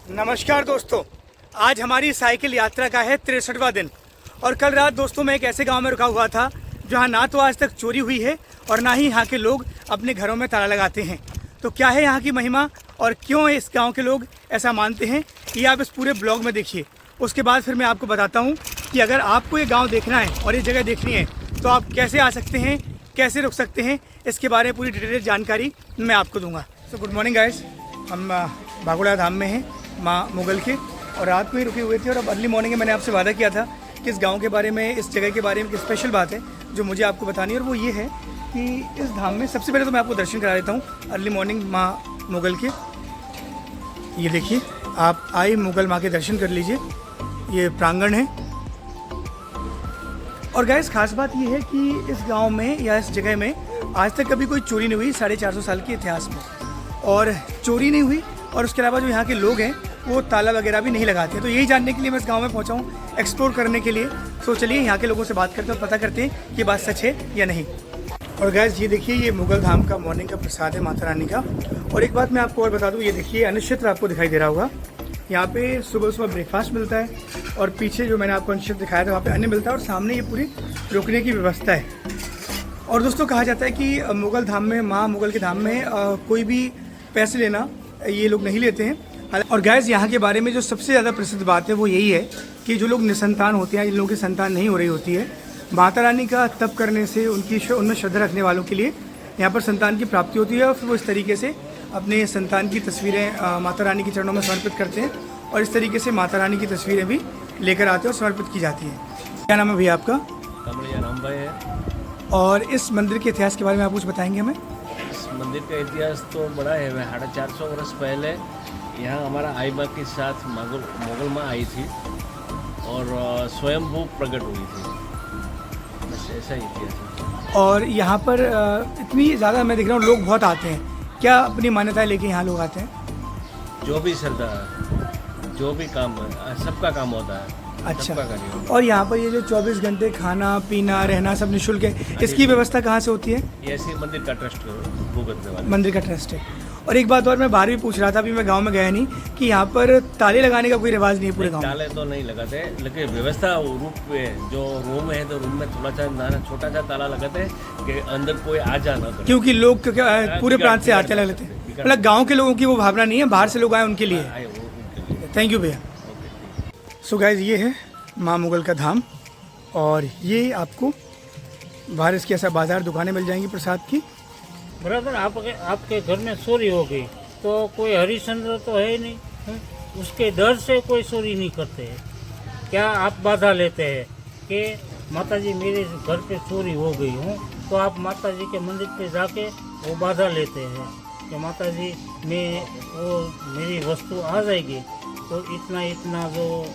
नमस्कार दोस्तों, आज हमारी साइकिल यात्रा का है 63वां दिन। और कल रात दोस्तों मैं एक ऐसे गांव में रुका हुआ था जहां ना तो आज तक चोरी हुई है और ना ही यहाँ के लोग अपने घरों में ताला लगाते हैं। तो क्या है यहाँ की महिमा और क्यों इस गांव के लोग ऐसा मानते हैं, ये आप इस पूरे ब्लॉग में देखिए। उसके बाद फिर मैं आपको बताता हूँ कि अगर आपको ये गाँव देखना है और ये जगह देखनी है तो आप कैसे आ सकते हैं, कैसे रुक सकते हैं, इसके बारे में पूरी डिटेल जानकारी मैं आपको दूंगा। सो गुड मॉर्निंग गाइस, हम भागोड़ा धाम में हैं माँ मुगल के, और रात को ही रुके हुए थे और अब अर्ली मॉर्निंग में मैंने आपसे वादा किया था कि इस गांव के बारे में, इस जगह के बारे में एक स्पेशल बात है जो मुझे आपको बतानी है, और वो ये है कि इस धाम में सबसे पहले तो मैं आपको दर्शन करा देता हूँ अर्ली मॉर्निंग माँ मुगल के। ये देखिए, आप आई मुगल माँ के दर्शन कर लीजिए, ये प्रांगण है। और गाइस खास बात ये है कि इस गांव में या इस जगह में आज तक कभी कोई चोरी नहीं हुई 450 साल के इतिहास में, और चोरी नहीं हुई। और उसके अलावा जो यहाँ के लोग हैं वो ताला वगैरह भी नहीं लगाते। तो यही जानने के लिए मैं इस गांव में पहुँचा हूँ, एक्सप्लोर करने के लिए। तो चलिए यहाँ के लोगों से बात करते हैं और पता करते हैं कि बात सच है या नहीं। और गाइस ये देखिए, ये मुगल धाम का मॉर्निंग का प्रसाद है माता रानी का। और एक बात मैं आपको और बता दूँ, ये देखिए अन्न क्षेत्र आपको दिखाई दे रहा होगा। यहाँ पे सुबह सुबह ब्रेकफास्ट मिलता है और पीछे जो मैंने आपको अन्न क्षेत्र दिखाया था वहाँ पे अन्न मिलता है, और सामने ये पूरी रुकने की व्यवस्था है। और दोस्तों कहा जाता है कि मुगल धाम में, माँ मुगल के धाम में कोई भी पैसे लेना ये लोग नहीं लेते हैं। और गैस यहाँ के बारे में जो सबसे ज़्यादा प्रसिद्ध बात है वो यही है कि जो लोग निसंतान होते हैं, जिन लोगों की संतान नहीं हो रही होती है, माता रानी का तप करने से उनमें श्रद्धा रखने वालों के लिए यहाँ पर संतान की प्राप्ति होती है। और फिर वो इस तरीके से अपने संतान की तस्वीरें माता रानी के चरणों में समर्पित करते हैं, और इस तरीके से माता रानी की तस्वीरें भी लेकर आते हैं और समर्पित की जाती हैं। क्या नाम है भैया आपका? कमलिया राम भाई है। और इस मंदिर के इतिहास के बारे में आप कुछ बताएंगे हमें? इस मंदिर का इतिहास तो बड़ा है। 450 वर्ष पहले यहाँ हमारा आई माँ के साथ मुगल माँ आई थी और स्वयंभू प्रकट हुई थी, बस ऐसा ही इतिहास है। और यहाँ पर इतनी ज़्यादा मैं देख रहा हूँ लोग बहुत आते हैं, क्या अपनी मान्यताएं लेके यहाँ लोग आते हैं? जो भी श्रद्धा है, जो भी काम है, सबका काम होता है। अच्छा, सबका कार्य होता है। और यहाँ पर ये जो 24 घंटे खाना पीना रहना सब निःशुल्क है, इसकी व्यवस्था कहाँ से होती है? ये ऐसे मंदिर का ट्रस्ट भूगत वाले मंदिर का ट्रस्ट है। और एक बात और मैं बाहर भी पूछ रहा था, अभी मैं गांव में गया नहीं, कि यहाँ पर ताले लगाने का कोई रिवाज नहीं है पूरे गांव में। ताले तो नहीं लगाते, लेकिन व्यवस्था रूप पे जो रूम है तो रूम में थोड़ा सा छोटा सा ताला लगाते हैं कि अंदर कोई आ जा ना करे। क्योंकि लोग पूरे प्रांत से आते लग लेते हैं, मतलब गाँव के लोगों की वो भावना नहीं है, बाहर से लोग आए उनके लिए। थैंक यू भैया। सो गाइस ये है माँ मुगल का धाम, और ये आपको बाहर इसके ऐसा बाजार दुकानें मिल जाएंगी प्रसाद की। ब्रदर आपके घर में चोरी हो गई तो कोई हरिश्चंद्र तो है ही नहीं, उसके डर से कोई चोरी नहीं करते हैं। क्या आप बाधा लेते हैं कि माताजी मेरे घर पे चोरी हो गई हूँ, तो आप माताजी के मंदिर पे जाके वो बाधा लेते हैं कि माताजी मेरी वस्तु आ जाएगी, तो इतना जो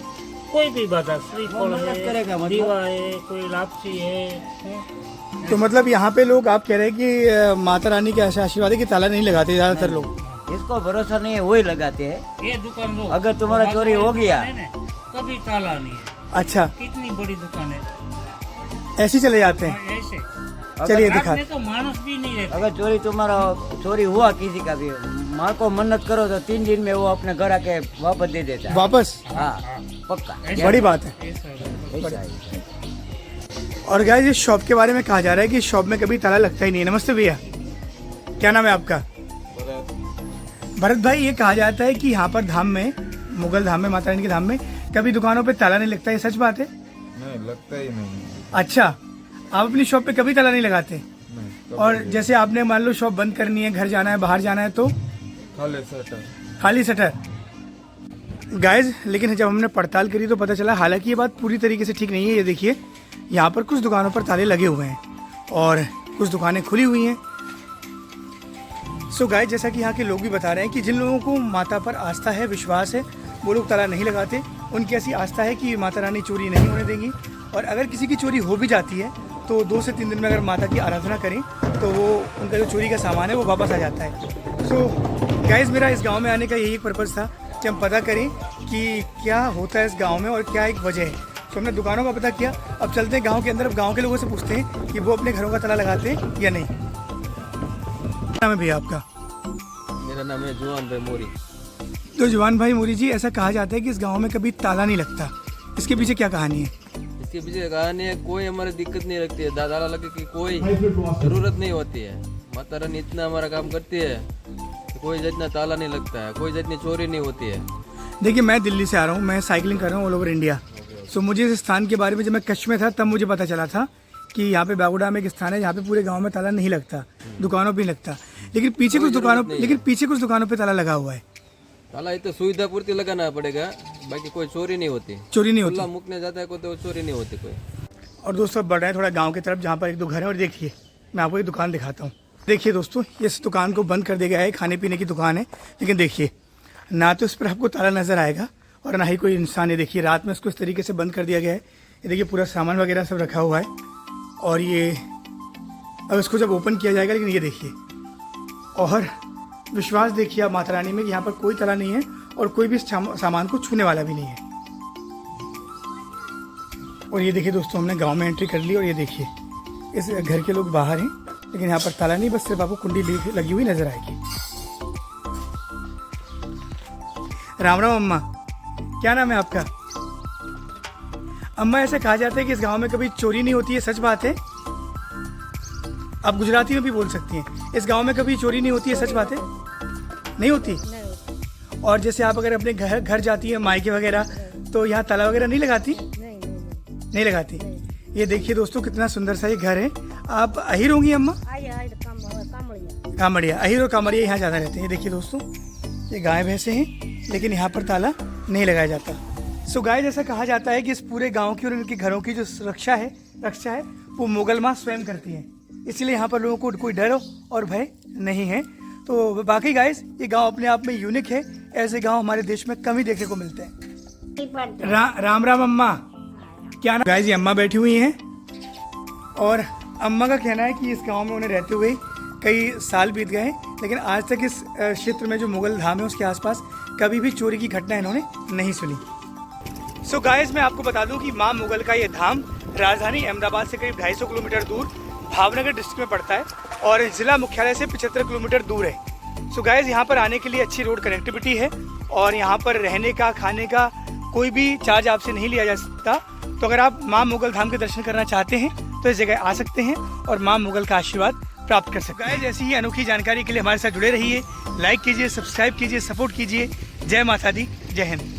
कोई भी बाधा, श्रीफल है, दीवा है, कोई लापसी है। तो मतलब यहाँ पे लोग, आप कह रहे हैं कि माता रानी के आशीर्वाद है कि ताला नहीं लगाते ज़्यादातर लोग? इसको भरोसा नहीं है, वही लगाते हैं। ये दुकान लो, अगर तुम्हारा चोरी हो गया कभी ताला नहीं है। अच्छा, कितनी बड़ी दुकान है, ऐसे चले जाते हैं? ऐसे चलिए दिखा। रात में तो मानस भी नहीं रहता। अगर चोरी हुआ किसी का भी, माँ को मन्नत करो तो 3 दिन में वो अपने घर आके वापस दे देता है। वापस? हाँ, पक्का। बड़ी बात है। ऐसा है। और गाइस इस शॉप के बारे में कहा जा रहा है कि शॉप में कभी ताला लगता ही नहीं है। नमस्ते भैया, क्या नाम है आपका? भरत भाई। ये कहा जाता है कि यहाँ पर धाम में, मुगल धाम में, माता रानी के धाम में कभी दुकानों पे ताला नहीं लगता, ये सच बात है? नहीं, लगता ही नहीं। अच्छा, आप अपनी शॉप पे कभी ताला नहीं लगाते? नहीं, और जैसे आपने मान लो शॉप बंद करनी है, घर जाना है, बाहर जाना है, तो खाली शटर। गाइज लेकिन जब हमने पड़ताल करी तो पता चला हालांकि ये बात पूरी तरीके से ठीक नहीं है। ये देखिए, यहाँ पर कुछ दुकानों पर ताले लगे हुए हैं और कुछ दुकानें खुली हुई हैं। सो गाइज जैसा कि यहाँ के लोग भी बता रहे हैं कि जिन लोगों को माता पर आस्था है, विश्वास है, वो लोग ताला नहीं लगाते। उनकी ऐसी आस्था है कि माता रानी चोरी नहीं होने देंगी, और अगर किसी की चोरी हो भी जाती है तो 2 से 3 दिन में अगर माता की आराधना करें तो वो उनका जो चोरी का सामान है वो वापस आ जाता है। सो गाइज मेरा इस गाँव में आने का यही एक पर्पज़ था कि हम पता करें कि क्या होता है इस गाँव में और क्या एक वजह है। तो हमने दुकानों का पता किया, अब चलते हैं गांव के अंदर। अब गांव के लोगों से पूछते हैं कि वो अपने घरों का ताला लगाते हैं या नहीं। नाम है भैया आपका? मेरा नाम है जुआन भाई मोरी। तो जवान भाई मोरी जी, ऐसा कहा जाता है कि इस गांव में कभी ताला नहीं लगता, इसके पीछे क्या कहानी है? इसके पीछे कहानी है, कोई हमारी दिक्कत नहीं लगती है, ताला लगे की कोई जरूरत नहीं होती है। माता रानी इतना हमारा काम करती है कि कोई जितना ताला नहीं लगता है, कोई जितनी चोरी नहीं होती है। देखिए, मैं दिल्ली से आ रहा हूँ, मैं साइकिलिंग कर रहा हूँ ऑल ओवर इंडिया। सो मुझे इस स्थान के बारे में जब मैं कच्छ में था तब मुझे पता चला था कि यहाँ पे बागुड़ा में एक स्थान है जहाँ पे पूरे गांव में ताला नहीं लगता, दुकानों पे नहीं लगता, लेकिन पीछे कुछ दुकानों पे ताला लगा हुआ है। ताला इतना सुविधा पूर्ति लगाना पड़ेगा, बाकी कोई चोरी नहीं होती। चोरी नहीं होती। खुला मुकने जाता है कोई तो चोरी नहीं होती कोई। और दोस्तों, बढ़ रहे हैं थोड़ा गाँव की तरफ जहाँ पर एक दो घर है। और देखिए, मैं आपको एक दुकान दिखाता हूँ। देखिए दोस्तों, इस दुकान को बंद कर दिया गया है, खाने पीने की दुकान है, लेकिन देखिए ना तो इस पर आपको ताला नज़र आएगा और ना ही कोई इंसान है। देखिए, रात में इसको इस तरीके से बंद कर दिया गया है। ये देखिए, पूरा सामान वगैरह सब रखा हुआ है। और ये अब इसको जब ओपन किया जाएगा, लेकिन ये देखिए, और विश्वास देखिए आप माता रानी में कि यहाँ पर कोई ताला नहीं है और कोई भी सामान को छूने वाला भी नहीं है। और ये देखिए दोस्तों, हमने गांव में एंट्री कर ली और ये देखिए, इस घर के लोग बाहर हैं, लेकिन यहाँ पर ताला नहीं, बस सिर्फ आपको कुंडी लगी हुई नजर आएगी। राम राम अम्मा, क्या नाम है आपका? अम्मा, ऐसा कहा जाता है कि इस गांव में कभी चोरी नहीं होती है, सच बात है? आप गुजराती में भी बोल सकती हैं। इस गांव में कभी चोरी नहीं होती है, सच बात है? नहीं होती। और जैसे आप अगर अपने घर जाती हैं मायके वगैरह, तो यहाँ ताला वगैरह नहीं लगाती? नहीं लगाती। ये देखिए दोस्तों, कितना सुंदर सा ये घर है। आप अहिर होंगी अम्मा? कामड़िया, अहिर और कामड़िया यहाँ ज़्यादा रहते हैं। ये देखिए दोस्तों, ये गाय भैंसे हैं, लेकिन यहाँ पर ताला नहीं लगाया जाता। सो गाय, जैसा कहा जाता है कि इस पूरे गांव की और इनके घरों की जो रक्षा है वो मुगल माँ स्वयं करती है, इसलिए यहाँ पर लोगों को कोई डर और भय नहीं है। तो बाकी गाइस, ये गांव अपने आप में यूनिक है। ऐसे गांव हमारे देश में कम ही देखने को मिलते हैं। राम राम अम्मा, क्या नाम? गाइस, ये अम्मा बैठी हुई हैं और अम्मा का कहना है कि इस गांव में उन्हें रहते हुए कई साल बीत गए हैं, लेकिन आज तक इस क्षेत्र में जो मुगल धाम है उसके आसपास कभी भी चोरी की घटना इन्होंने नहीं सुनी। सो गाइस, मैं आपको बता दूं कि मां मुगल का ये धाम राजधानी अहमदाबाद से करीब 250 किलोमीटर दूर भावनगर डिस्ट्रिक्ट में पड़ता है और जिला मुख्यालय से 75 किलोमीटर दूर है। सो गाइस, यहाँ पर आने के लिए अच्छी रोड कनेक्टिविटी है और यहाँ पर रहने का, खाने का कोई भी चार्ज आपसे नहीं लिया जा सकता। तो अगर आप मां मुगल धाम के दर्शन करना चाहते हैं तो इस जगह आ सकते हैं और मां मुगल का आशीर्वाद प्राप्त कर सकते हैं। जैसी ही अनोखी जानकारी के लिए हमारे साथ जुड़े रहिए, लाइक कीजिए, सब्सक्राइब कीजिए, सपोर्ट कीजिए। जय माता दी, जय हिंद।